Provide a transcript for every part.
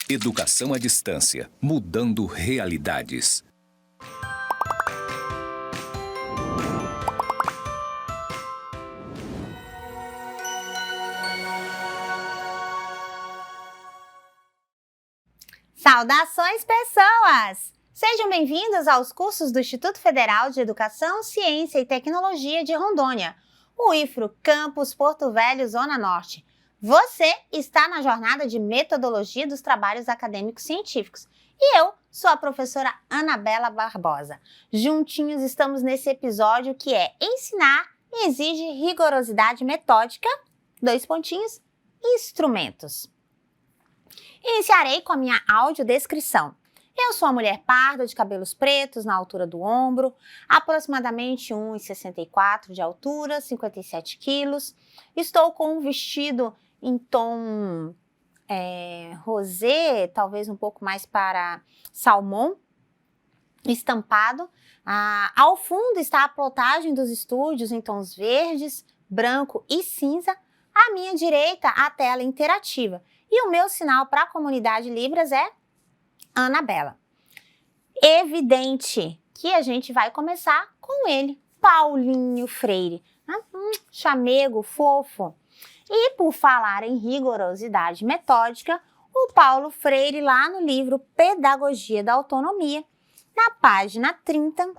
Educação à distância, mudando realidades. Saudações, pessoas! Sejam bem-vindos aos cursos do Instituto Federal de Educação, Ciência e Tecnologia de Rondônia, o IFRO Campus Porto Velho, Zona Norte. Você está na jornada de metodologia dos trabalhos acadêmicos científicos e eu sou a professora Anabela Barbosa. Juntinhos estamos nesse episódio que é ensinar exige rigorosidade metódica, instrumentos. Iniciarei com a minha audiodescrição. Eu sou uma mulher parda de cabelos pretos na altura do ombro, aproximadamente 1,64 de altura, 57 quilos. Estou com um vestido em tom rosé, talvez um pouco mais para salmão, estampado. Ao fundo está a plotagem dos estúdios em tons verdes, branco e cinza. À minha direita, a tela interativa. E o meu sinal para a comunidade Libras é Anabela. Evidente que a gente vai começar com ele, Paulinho Freire. Chamego, fofo. E por falar em rigorosidade metódica, o Paulo Freire, lá no livro Pedagogia da Autonomia, na página 30,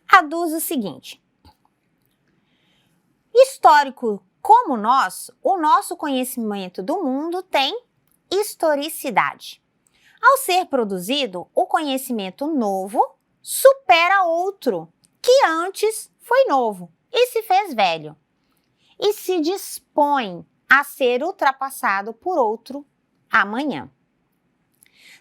aduz o seguinte: histórico como o nosso conhecimento do mundo tem historicidade. Ao ser produzido, o conhecimento novo supera outro que antes foi novo e se fez velho, e se dispõe a ser ultrapassado por outro amanhã.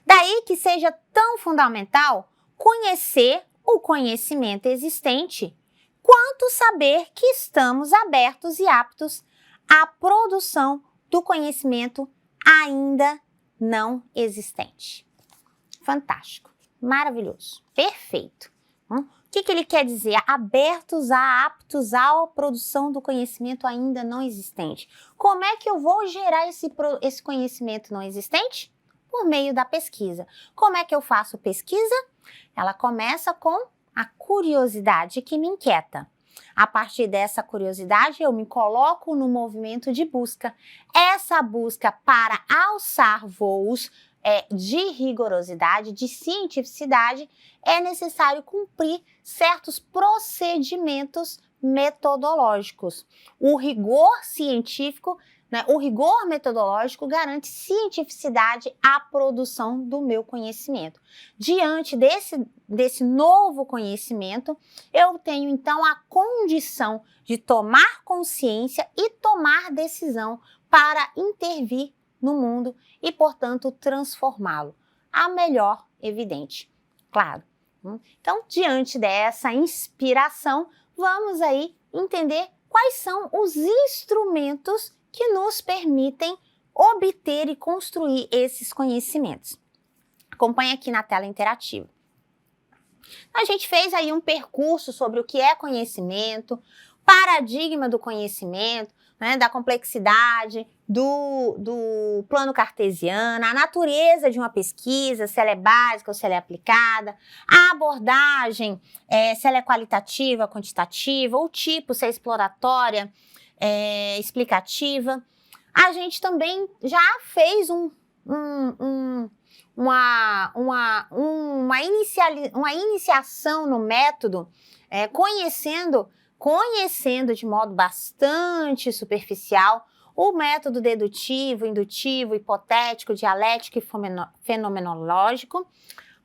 Daí que seja tão fundamental conhecer o conhecimento existente, quanto saber que estamos abertos e aptos à produção do conhecimento ainda não existente. Fantástico, maravilhoso, perfeito. O que ele quer dizer? Aptos à produção do conhecimento ainda não existente. Como é que eu vou gerar esse conhecimento não existente? Por meio da pesquisa. Como é que eu faço pesquisa? Ela começa com a curiosidade que me inquieta. A partir dessa curiosidade, eu me coloco no movimento de busca. Essa busca para alçar voos de rigorosidade, de cientificidade, é necessário cumprir certos procedimentos metodológicos. O rigor científico, o rigor metodológico garante cientificidade à produção do meu conhecimento. Diante desse novo conhecimento, eu tenho então a condição de tomar consciência e tomar decisão para intervir no mundo e, portanto, transformá-lo a melhor evidente. Claro. Então, diante dessa inspiração, vamos aí entender quais são os instrumentos que nos permitem obter e construir esses conhecimentos. Acompanhe aqui na tela interativa. A gente fez aí um percurso sobre o que é conhecimento, paradigma do conhecimento, da complexidade, do plano cartesiano, a natureza de uma pesquisa, se ela é básica ou se ela é aplicada, a abordagem, se ela é qualitativa, quantitativa, o tipo, se é exploratória, explicativa. A gente também já fez uma iniciação no método, conhecendo de modo bastante superficial o método dedutivo, indutivo, hipotético, dialético e fenomenológico.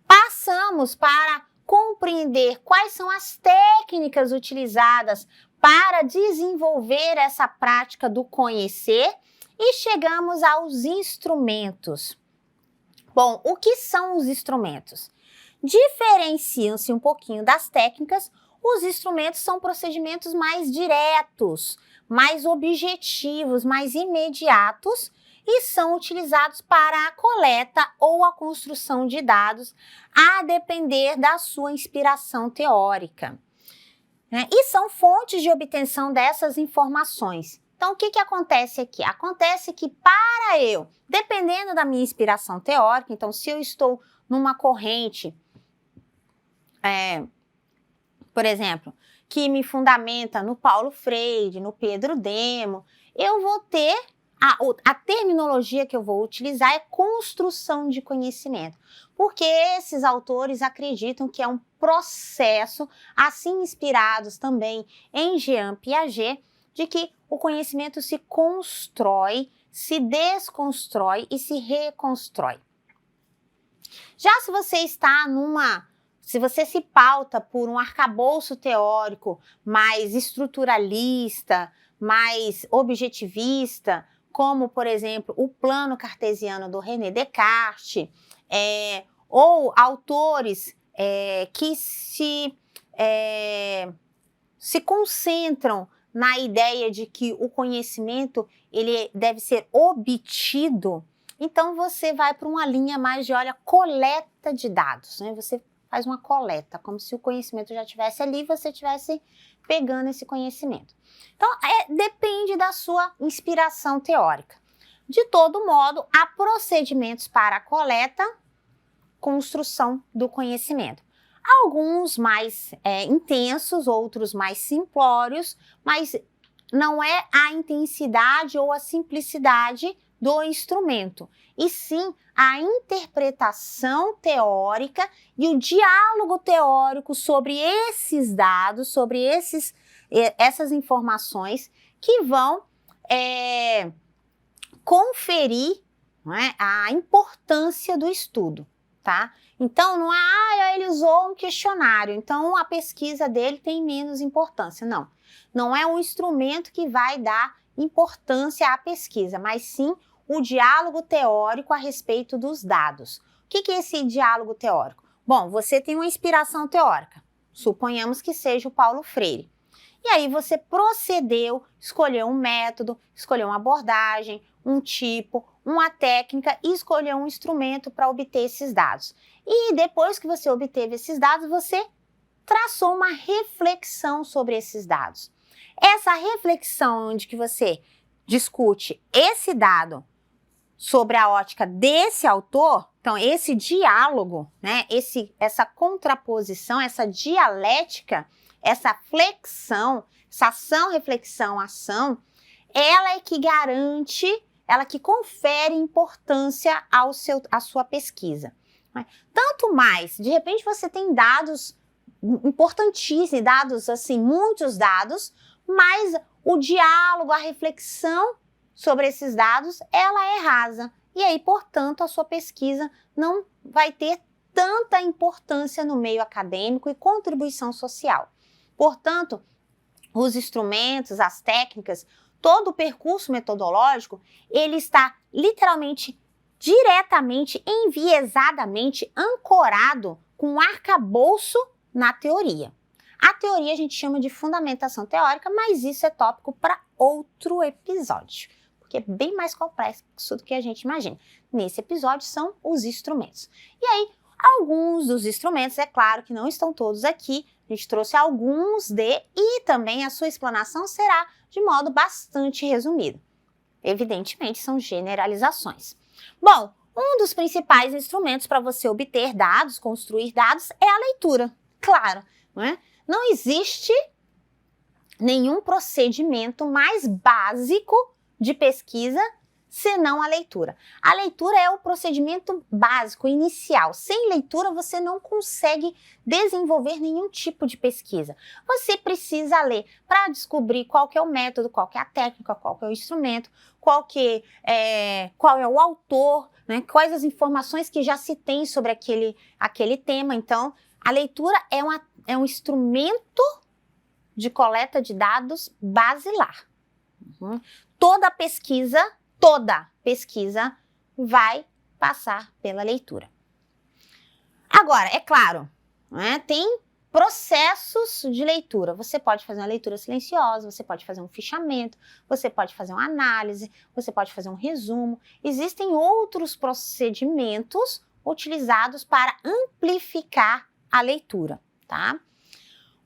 Passamos para compreender quais são as técnicas utilizadas para desenvolver essa prática do conhecer e chegamos aos instrumentos. Bom, o que são os instrumentos? Diferenciam-se um pouquinho das técnicas. Os instrumentos são procedimentos mais diretos, mais objetivos, mais imediatos e são utilizados para a coleta ou a construção de dados, a depender da sua inspiração teórica. E são fontes de obtenção dessas informações. Então, o que acontece aqui? Acontece que para eu, dependendo da minha inspiração teórica, então se eu estou numa corrente, por exemplo, que me fundamenta no Paulo Freire, no Pedro Demo, eu vou ter, a terminologia que eu vou utilizar é construção de conhecimento, porque esses autores acreditam que é um processo, assim inspirados também em Jean Piaget, de que o conhecimento se constrói, se desconstrói e se reconstrói. Já se você está se você se pauta por um arcabouço teórico mais estruturalista, mais objetivista, como, por exemplo, o plano cartesiano do René Descartes, ou autores que se concentram na ideia de que o conhecimento ele deve ser obtido, então você vai para uma linha mais de, coleta de dados, né? Você faz uma coleta, como se o conhecimento já estivesse ali e você estivesse pegando esse conhecimento. Então, depende da sua inspiração teórica. De todo modo, há procedimentos para a coleta, construção do conhecimento. Alguns mais intensos, outros mais simplórios, mas não é a intensidade ou a simplicidade do instrumento, e sim a interpretação teórica e o diálogo teórico sobre esses dados, sobre essas informações que vão conferir, não é, a importância do estudo, tá? Então, não é, ele usou um questionário, então a pesquisa dele tem menos importância. Não, não é um instrumento que vai dar importância à pesquisa, mas sim o diálogo teórico a respeito dos dados. O que é esse diálogo teórico? Bom, você tem uma inspiração teórica, suponhamos que seja o Paulo Freire. E aí você procedeu, escolheu um método, escolheu uma abordagem, um tipo, uma técnica e escolheu um instrumento para obter esses dados. E depois que você obteve esses dados, você traçou uma reflexão sobre esses dados. Essa reflexão onde que você discute esse dado sobre a ótica desse autor, então esse diálogo, né, essa contraposição, essa dialética, essa flexão, essa ação, reflexão, ação, ela é que garante, ela que confere importância à sua pesquisa. Tanto mais, de repente você tem dados importantíssimos, dados assim, muitos dados, mas o diálogo, a reflexão sobre esses dados, ela é rasa. E aí, portanto, a sua pesquisa não vai ter tanta importância no meio acadêmico e contribuição social. Portanto, os instrumentos, as técnicas, todo o percurso metodológico, ele está literalmente, diretamente, enviesadamente ancorado com um arcabouço na teoria. A teoria a gente chama de fundamentação teórica, mas isso é tópico para outro episódio, porque é bem mais complexo do que a gente imagina. Nesse episódio são os instrumentos. E aí, alguns dos instrumentos, é claro que não estão todos aqui, a gente trouxe alguns e também a sua explanação será de modo bastante resumido. Evidentemente, são generalizações. Bom, um dos principais instrumentos para você obter dados, construir dados, é a leitura. Claro, não é? Não existe nenhum procedimento mais básico de pesquisa senão a leitura. A leitura é o procedimento básico, inicial. Sem leitura, você não consegue desenvolver nenhum tipo de pesquisa. Você precisa ler para descobrir qual que é o método, qual que é a técnica, qual que é o instrumento, qual é o autor, né? Quais as informações que já se tem sobre aquele tema. Então, a leitura é um instrumento de coleta de dados basilar. Toda pesquisa vai passar pela leitura. Agora, é claro, né, tem processos de leitura. Você pode fazer uma leitura silenciosa, você pode fazer um fichamento, você pode fazer uma análise, você pode fazer um resumo. Existem outros procedimentos utilizados para amplificar a leitura, tá?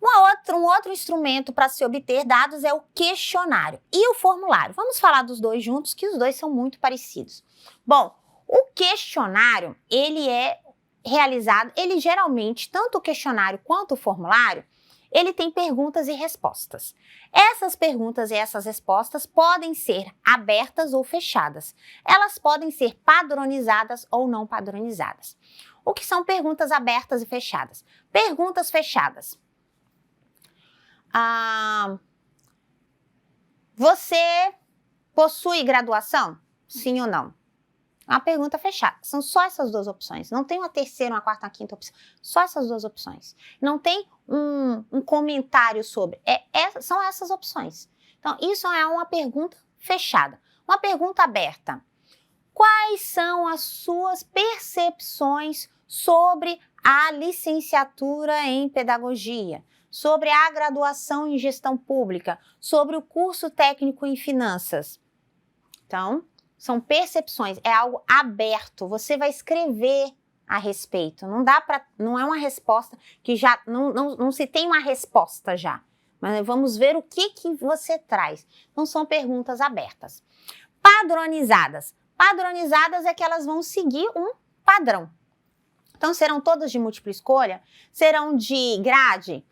Um outro instrumento para se obter dados é o questionário e o formulário. Vamos falar dos dois juntos, que os dois são muito parecidos. Bom, o questionário, ele é realizado, ele geralmente, tanto o questionário quanto o formulário, ele tem perguntas e respostas. Essas perguntas e essas respostas podem ser abertas ou fechadas. Elas podem ser padronizadas ou não padronizadas. O que são perguntas abertas e fechadas? Perguntas fechadas. Você possui graduação? Sim ou não? É uma pergunta fechada. São só essas duas opções. Não tem uma terceira, uma quarta, uma quinta opção. Só essas duas opções. Não tem um comentário sobre. São essas opções. Então, isso é uma pergunta fechada. Uma pergunta aberta. Quais são as suas percepções sobre a licenciatura em pedagogia? Sobre a graduação em gestão pública? Sobre o curso técnico em finanças? Então, são percepções, é algo aberto, você vai escrever a respeito, não é uma resposta que já, não se tem uma resposta já, mas vamos ver o que você traz. Não são perguntas abertas. Padronizadas. Padronizadas é que elas vão seguir um padrão. Então, serão todas de múltipla escolha, serão de grade,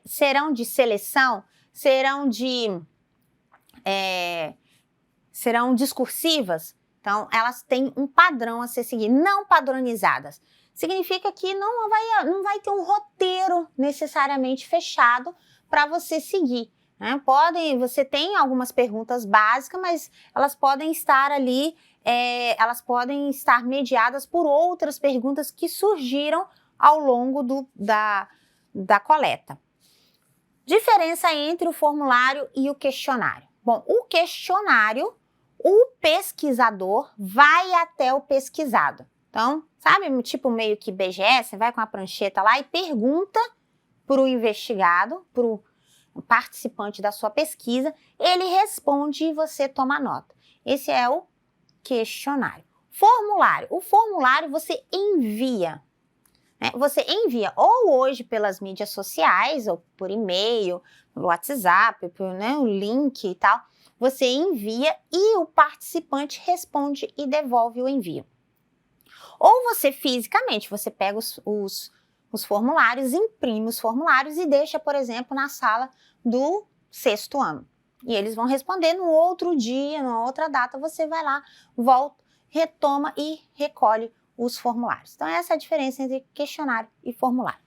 serão de seleção, serão discursivas, então elas têm um padrão a ser seguido. Não padronizadas significa que não vai ter um roteiro necessariamente fechado para você seguir, né? Você tem algumas perguntas básicas, mas elas podem estar ali, elas podem estar mediadas por outras perguntas que surgiram ao longo da coleta. Diferença entre o formulário e o questionário. Bom, o questionário, o pesquisador vai até o pesquisado. Então, sabe, tipo meio que IBGE, você vai com a prancheta lá e pergunta para o investigado, para o participante da sua pesquisa, ele responde e você toma nota. Esse é o questionário. Formulário. O formulário você envia. Você envia ou hoje pelas mídias sociais, ou por e-mail, pelo WhatsApp, por o link e tal. Você envia e o participante responde e devolve o envio. Ou você fisicamente, você pega os formulários, imprime os formulários e deixa, por exemplo, na sala do 6º ano. E eles vão responder no outro dia, numa outra data, você vai lá, volta, retoma e recolhe os formulários. Então, essa é a diferença entre questionário e formulário.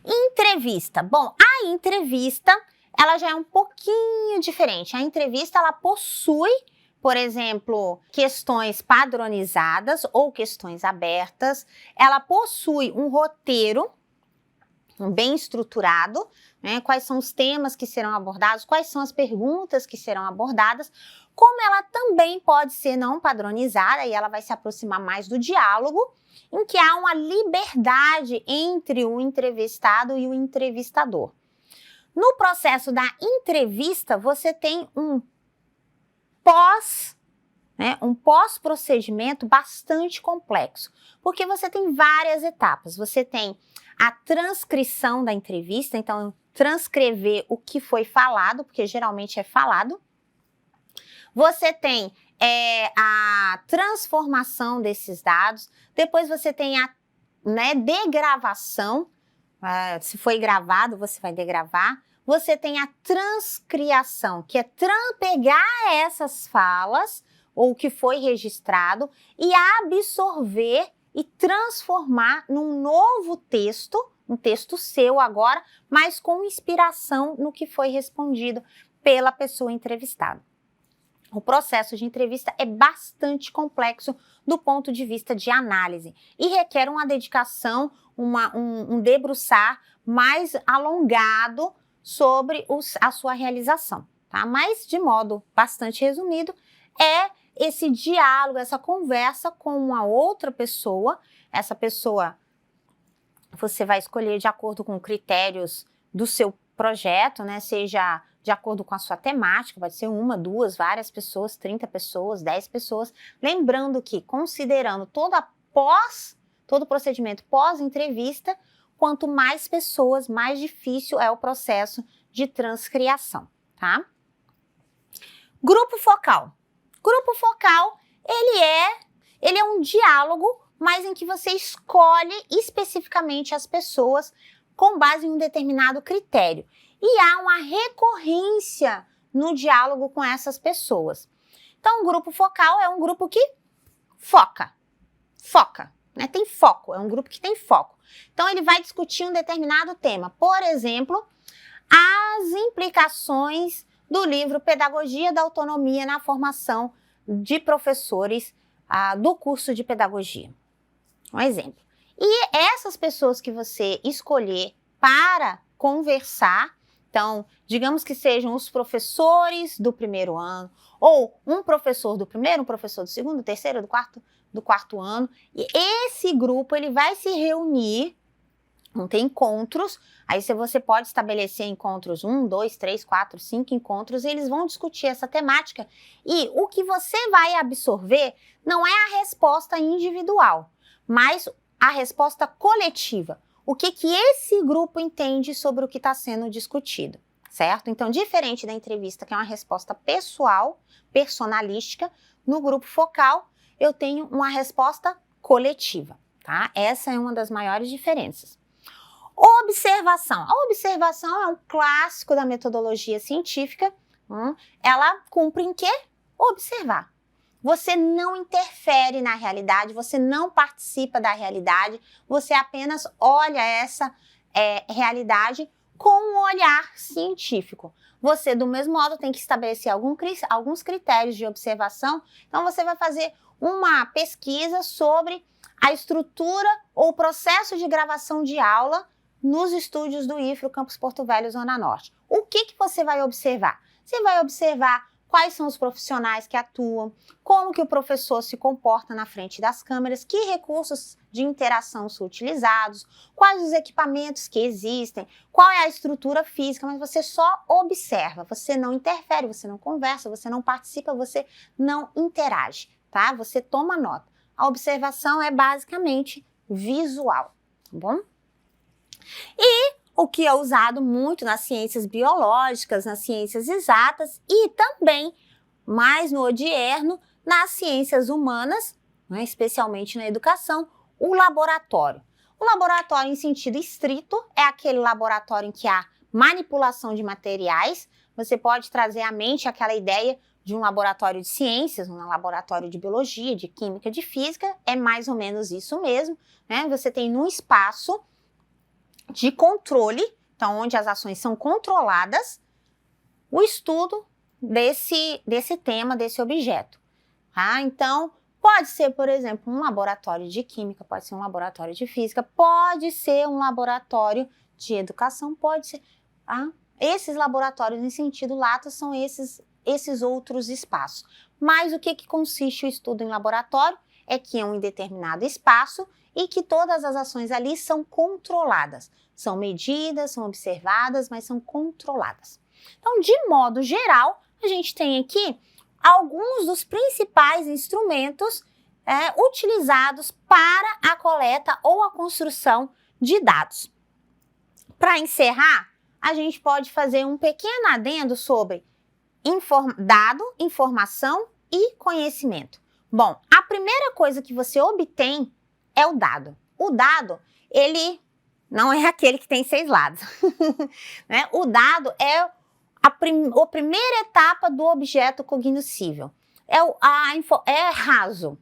Entrevista. Bom, a entrevista, ela já é um pouquinho diferente. A entrevista, ela possui, por exemplo, questões padronizadas ou questões abertas. Ela possui um roteiro bem estruturado, né? Quais são os temas que serão abordados, quais são as perguntas que serão abordadas, como ela também pode ser não padronizada e ela vai se aproximar mais do diálogo, em que há uma liberdade entre o entrevistado e o entrevistador. No processo da entrevista, você tem um pós-procedimento bastante complexo, porque você tem várias etapas. Você tem a transcrição da entrevista, então transcrever o que foi falado, porque geralmente é falado. Você tem a transformação desses dados, depois você tem a degravação, se foi gravado, você vai degravar. Você tem a transcriação, que é pegar essas falas, ou o que foi registrado, e absorver e transformar num novo texto, um texto seu agora, mas com inspiração no que foi respondido pela pessoa entrevistada. O processo de entrevista é bastante complexo do ponto de vista de análise e requer uma dedicação, um debruçar mais alongado sobre a sua realização, tá? Mas, de modo bastante resumido, é esse diálogo, essa conversa com uma outra pessoa. Essa pessoa você vai escolher de acordo com critérios do seu projeto, né? Seja de acordo com a sua temática, pode ser 1, 2, várias pessoas, 30 pessoas, 10 pessoas. Lembrando que, considerando todo o procedimento pós-entrevista, quanto mais pessoas, mais difícil é o processo de transcriação, tá? Grupo focal. Grupo focal, ele é um diálogo, mas em que você escolhe especificamente as pessoas com base em um determinado critério. E há uma recorrência no diálogo com essas pessoas. Então, o grupo focal é um grupo que foca, né? Tem foco, é um grupo que tem foco. Então, ele vai discutir um determinado tema. Por exemplo, as implicações do livro Pedagogia da Autonomia na formação de professores do curso de pedagogia. Um exemplo. E essas pessoas que você escolher para conversar, então, digamos que sejam os professores do primeiro ano, ou um professor do primeiro, um professor do segundo, do terceiro, do quarto ano, e esse grupo ele vai se reunir, vão ter encontros, aí você pode estabelecer encontros 1, 2, 3, 4, 5 encontros, e eles vão discutir essa temática, e o que você vai absorver não é a resposta individual, mas a resposta coletiva. O que esse grupo entende sobre o que está sendo discutido, certo? Então, diferente da entrevista, que é uma resposta pessoal, personalística, no grupo focal, eu tenho uma resposta coletiva, tá? Essa é uma das maiores diferenças. Observação. A observação é um clássico da metodologia científica. Ela cumpre em quê? Observar. Você não interfere na realidade, você não participa da realidade, você apenas olha essa realidade com um olhar científico. Você, do mesmo modo, tem que estabelecer alguns critérios de observação. Então, você vai fazer uma pesquisa sobre a estrutura ou processo de gravação de aula nos estúdios do IFRO Campus Porto Velho, Zona Norte. O que você vai observar? Você vai observar quais são os profissionais que atuam, como que o professor se comporta na frente das câmeras, que recursos de interação são utilizados, quais os equipamentos que existem, qual é a estrutura física, mas você só observa, você não interfere, você não conversa, você não participa, você não interage, tá? Você toma nota. A observação é basicamente visual, tá bom? E o que é usado muito nas ciências biológicas, nas ciências exatas e também, mais no odierno, nas ciências humanas, né, especialmente na educação, o laboratório. O laboratório, em sentido estrito, é aquele laboratório em que há manipulação de materiais. Você pode trazer à mente aquela ideia de um laboratório de ciências, um laboratório de biologia, de química, de física, é mais ou menos isso mesmo, né? Você tem num espaço de controle, então onde as ações são controladas, o estudo desse tema, desse objeto. Tá? Então, pode ser, por exemplo, um laboratório de química, pode ser um laboratório de física, pode ser um laboratório de educação, pode ser... Tá? Esses laboratórios, em sentido lato, são esses outros espaços. Mas o que consiste o estudo em laboratório? É que é um determinado espaço e que todas as ações ali são controladas. São medidas, são observadas, mas são controladas. Então, de modo geral, a gente tem aqui alguns dos principais instrumentos utilizados para a coleta ou a construção de dados. Para encerrar, a gente pode fazer um pequeno adendo sobre dado, informação e conhecimento. Bom, a primeira coisa que você obtém é o dado. O dado, ele não é aquele que tem 6 lados. Né? O dado é a primeira etapa do objeto cognoscível. É raso.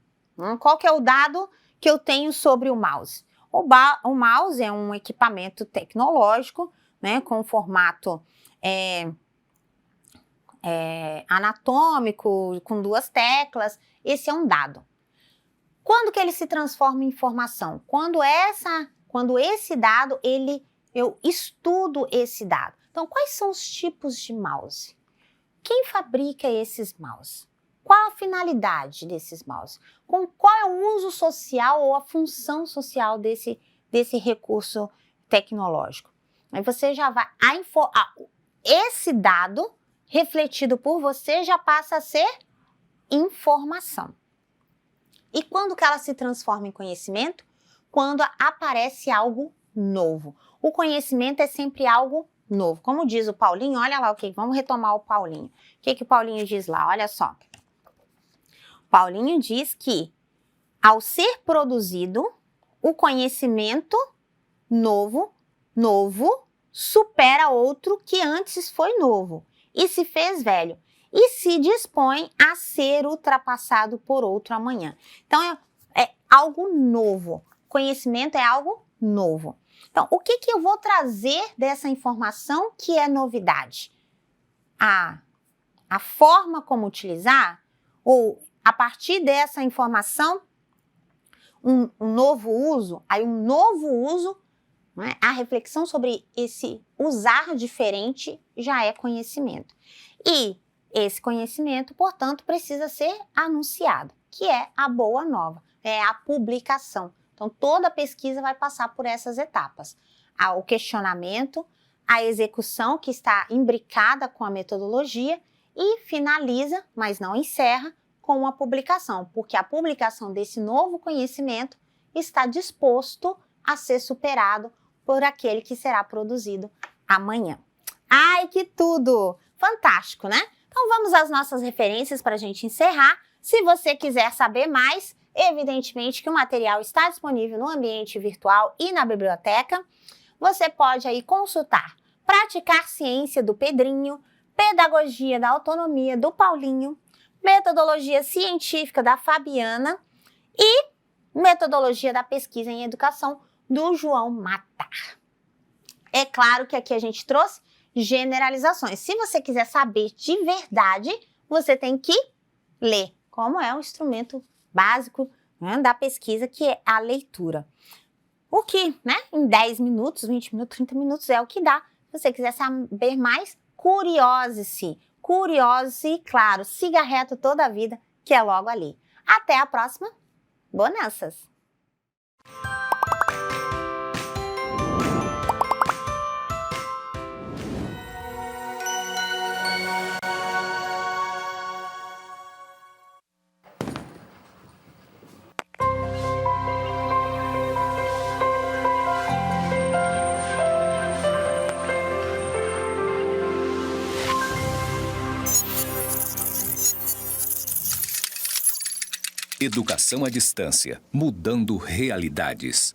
Qual que é o dado que eu tenho sobre o mouse? O mouse é um equipamento tecnológico, né, com formato anatômico, com 2 teclas. Esse é um dado. Quando que ele se transforma em informação? Quando esse dado, eu estudo esse dado. Então, quais são os tipos de mouse? Quem fabrica esses mouse? Qual a finalidade desses mouse? Qual é o uso social ou a função social desse recurso tecnológico? Aí você já vai... esse dado refletido por você já passa a ser informação. E quando que ela se transforma em conhecimento? Quando aparece algo novo. O conhecimento é sempre algo novo. Como diz o Paulinho, olha lá o que. Vamos retomar o Paulinho. O que o Paulinho diz lá? Olha só. O Paulinho diz que ao ser produzido, o conhecimento novo supera outro que antes foi novo e se fez velho e se dispõe a ser ultrapassado por outro amanhã. Então, é algo novo. Conhecimento é algo novo. Então, o que eu vou trazer dessa informação que é novidade? A forma como utilizar, ou a partir dessa informação, um novo uso, né? A reflexão sobre esse usar diferente já é conhecimento. E esse conhecimento, portanto, precisa ser anunciado, que é a boa nova, é a publicação. Então, toda pesquisa vai passar por essas etapas. O questionamento, a execução, que está imbricada com a metodologia, e finaliza, mas não encerra, com a publicação, porque a publicação desse novo conhecimento está disposto a ser superado por aquele que será produzido amanhã. Ai, que tudo! Fantástico, né? Então vamos às nossas referências para a gente encerrar. Se você quiser saber mais, evidentemente que o material está disponível no ambiente virtual e na biblioteca. Você pode aí consultar Praticar Ciência do Pedrinho, Pedagogia da Autonomia do Paulinho, Metodologia Científica da Fabiana e Metodologia da Pesquisa em Educação do João Matar. É claro que aqui a gente trouxe generalizações. Se você quiser saber de verdade, você tem que ler, como é um instrumento básico, né, da pesquisa, que é a leitura. O que, né, em 10 minutos, 20 minutos, 30 minutos é o que dá. Se você quiser saber mais, curiose-se. Curiose, claro, siga reto toda a vida, que é logo ali. Até a próxima. Bonanças! Educação à distância, mudando realidades.